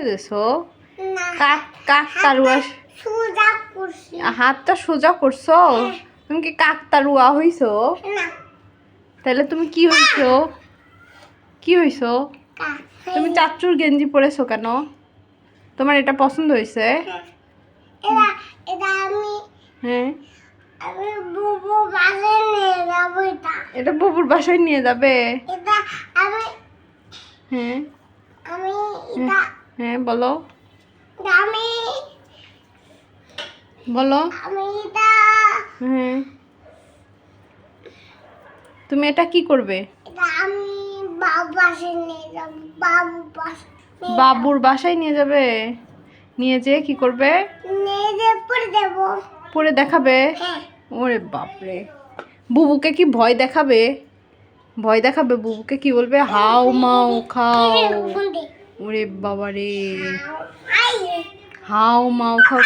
দিছো? কাকতারুয়া হাতটা সোজা করছো? তুমি কি কাকতারুয়া হইছো? তাহলে তুমি কি হইছো? কি হইছো? তুমি চাচুর গেঞ্জি পরেছো কেন? তোমার এটা পছন্দ হয়েছে? হ্যাঁ, এটা বুবুর বাসায় নিয়ে যাবে। হ্যাঁ হ্যাঁ, বলো বলো। হ্যাঁ, তুমি এটা কি করবে? বাবুর বাসায় নিয়ে যাবে। নিয়ে যেয়ে কি করবে? পরে দেখাবে। ওরে বাপরে, বুবুকে কি ভয় দেখাবে? ভয় দেখাবে বুবুকে, কি বলবে? হাও মাও খাও। ওরে বাবা রে, হাও মাও খাও।